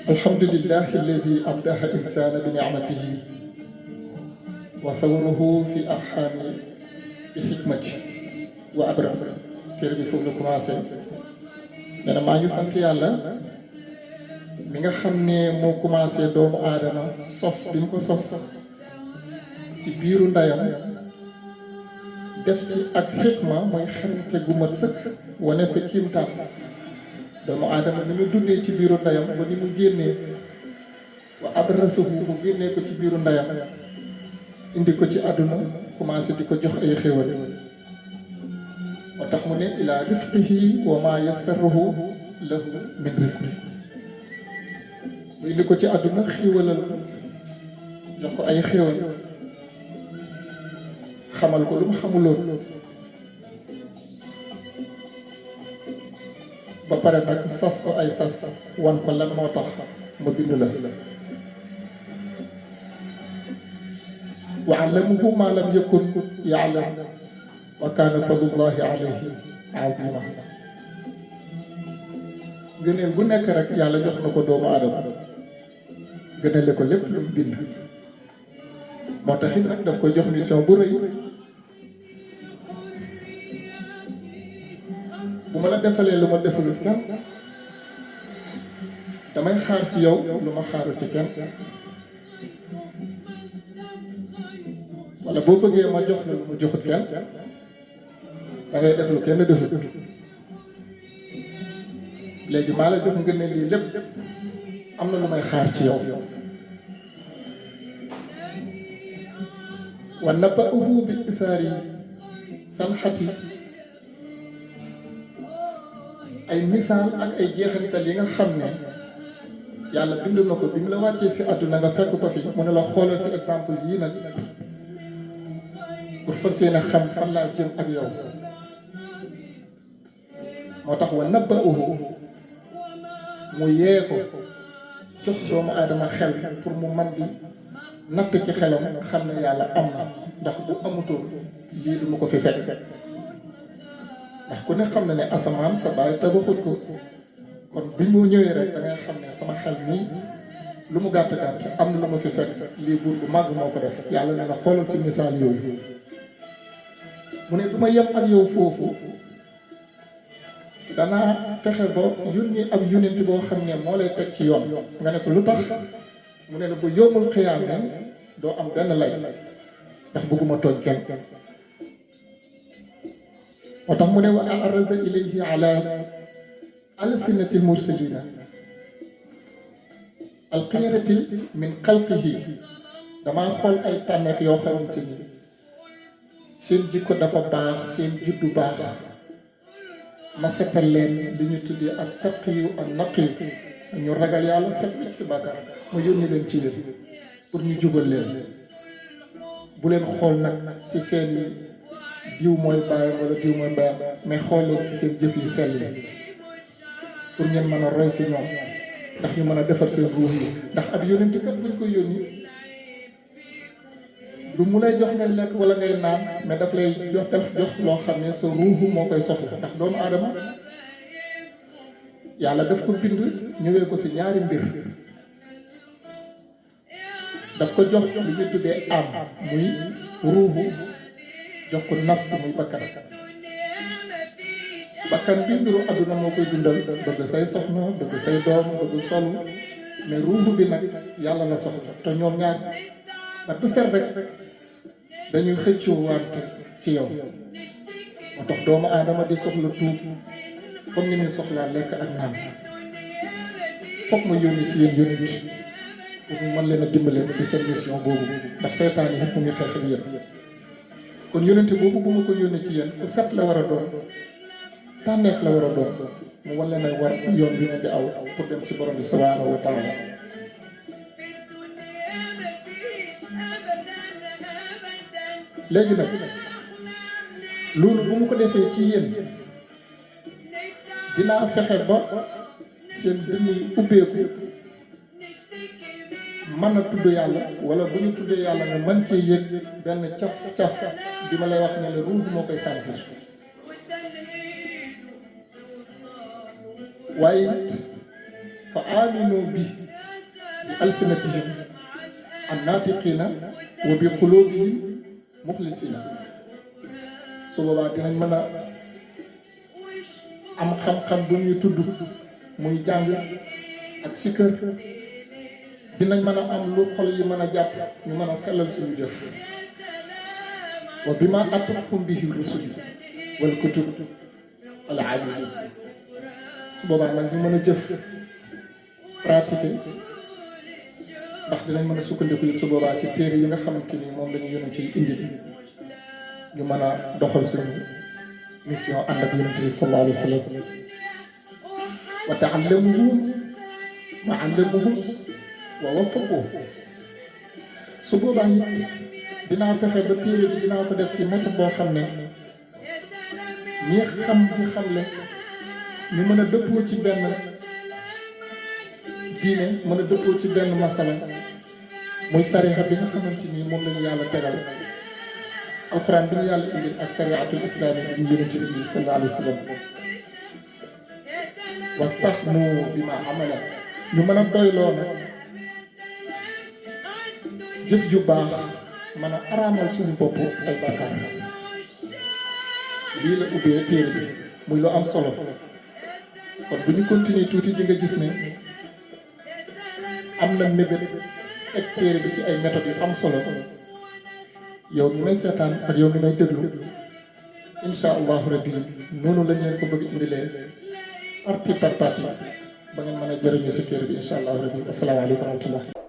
الحمد لله الذي أبدع الإنسان بنعمته وصوره في أرحام بحكمته وأبرزه تربي فوق الكراسي nee na maa ngi sant yàlla mi nga xam ne moo commencé doomu aadama sos bi mu ko sos ci biiru ndeyam def ci ak xikma mooy xarante gu mat sëkk wane fa kiimtaan doomu aadama ni mu dundee ci biiru ndeyam ba ni mu génnee wa abrasuhu mu génnee ko ci biiru ndeyam indi ko ci àdduna commencé di ko jox ay xéwal moo tax mu ne ila rifqihi wa ma yassarahu lahu min rizqi mu indi ko ci àdduna xéwalal jox ko ay xéwal xamal ko lu mu xamuloon ba pare nag sas ko ay sas wan ko lan moo tax ma bind la wa allamahu ma lam yakun ya'lam wa kaana fadlullahi alayhi azima gëneel bu nekk rek yàlla jox na ko doomu aadama gënale ko lépp lu mu bind moo tax it nag daf koy jox mission bu rëy bu ma la defalee lu ma defalul kenn damay xaar ci yow lu ma xaarul ci kenn wala boo bëggee ma jox la lu ma joxut kenn da ngay def lu kenn defut léegi maa la jox nga ne lii lépp am na lu may xaar ci yow wa naba'uhu bi isaari sanxati ay misaal ak ay jeexantal yi nga xam ne yàlla bind na ko bi mu la wàccee si àdduna nga fekk ko fi mu ne la xoolal si exemple yii nag pour fas yéene xam fan laa jëm ak yow moo tax wa naba'uhu mu yee ko jox doomu aadama xel pour mu man di natt ci xelam xam ne yàlla am na ndax bu amutoon lii du ma ko fi fekk ndax ku ne xam na ne asamaan sa baay tabaxut ko kon bi mu ñëwee rek da ngay xam ne sama xel nii lu mu gàtt gàtt am na lu ma fi fekk lii buur bu màgg moo ko def yàlla ne la xoolal si misaal yooyu mu ne du ma yem ak yow foofu danaa fexe ba yónni ab yónent boo xam ne moo lay teg ci yoon nga ne ko lu tax mu ne la bu yómmul xiyaam ne doo am benn lay ndax bëgguma tooñ kenn moo tax mu ne wa araza ilayhi ala alsinati mursalina alxiyarati min xalqihi damaa xool ay tànneef yoo xamante ni seen jikko dafa baax seen juddu baax ma setal leen li ñu tuddee ak taqiyu ak naqiyu ñu ragal yàlla set si bàkkaar ma yónni leen ci yéen pour ñu jubal leen bu leen xool nag si seen yi diw mooy bàyyam wala diw mooy bàyyam mais xool leen si seen jëf yi sell yi pour ngeen mën a roy si ñoom ndax ñu mën a defar seen ruux yi ndax ab yónent kat buñ koy yónni lu mu lay jox ngay lekk wala ngay naan mais daf lay jox loo xam ne sa ruuxu moo koy soxla ndax doomu aadama yàlla daf ko bind ñëwee ko si ñaari mbir daf ko jox lu ñu tuddee am muy ruuxu jox ko nafs muy bakkan bi mbiru àdduna moo koy dundal bëgg say soxna bëgg say doom bëgg sol mais ruuxu bi nag yàlla la soxla te ñoom ñaar ndax du set rek dañuy xëccoo wante ci yow moo tax doomu aadama di soxla tuub comme ni muy soxlaa lekk ak naan foog ma yónni si yéen yónni pour mu mën leen a dimbale si seen mission boobu ndax seytaan yi yëpp mu ngi xeex ak yéen kon yónnente boobu bu ma ko yónni ci yéen ku set la war a doon tànneef la war a doon mu wan leen a war yoon bi ngeen di aw pour dem si borom bi subhanahu wa taala léegi nag loolu bu mu ko defee ci yéen dinaa fexe ba seen dënn yi ubbeeku mën a tudd yàlla wala bu ñu tuddee yàlla nga mën cee yëg benn caf bi ma lay wax ne la ruux moo koy sentir waaye it fa aminu bi bi alsinatihim annaatiqiina wa bi quluubihim muxlisiina su boobaa dinañ mën a am xam-xam bu ñu tudd muy jàng ak sikkër dinañ mën a am lu xol yi mën a jàpp ñu mën a sellal suñu jëf wa bi ma atathum bihi rusuli wal kutub al aalimin su boobaa nag ñu mën a jëf pratiquer ndax dinañ mën a sukkandiku it su boobaa si téere yi nga xamante ni moom lañu yonent yi indi ñu mën a doxal suñu mission ànd ak yonent bi sallallahu alayhi wa sallam wa ta'allamuhu wa 'allamuhu wa waffaqu su boobaa it dinaa fexe ba téere bi dinaa ko def si méthode boo xam ne ñi xam ñi xamle ñu mën a dëppoo ci benn diine mën a dëppoo ci benn masala muy sariya bi nga xamante ni moom lañu yàlla tegal alquran bi ñu yàlla indil ak sariatul islami bi yonent bi sallallahu alayhi wa sallam wastahnu bima amala ñu mën a doyloo nag jëf ju baax mën a araamal suñu bopp ay bàkkaar lii la ubbee téere bi muy lu am solo kon bu ñu continuer tuuti di nga gis ne am na mébét ak téere bi ci ay méthodes yu am solo yow mi may seetaan ak yow mi may déglu insha allahu rabbi noonu lañ leen ko bëgg indilee partie par partie ba ngeen mën a jëriñu si téere bi insha allahu rabbi asalaamaaleykum wa rahmatullah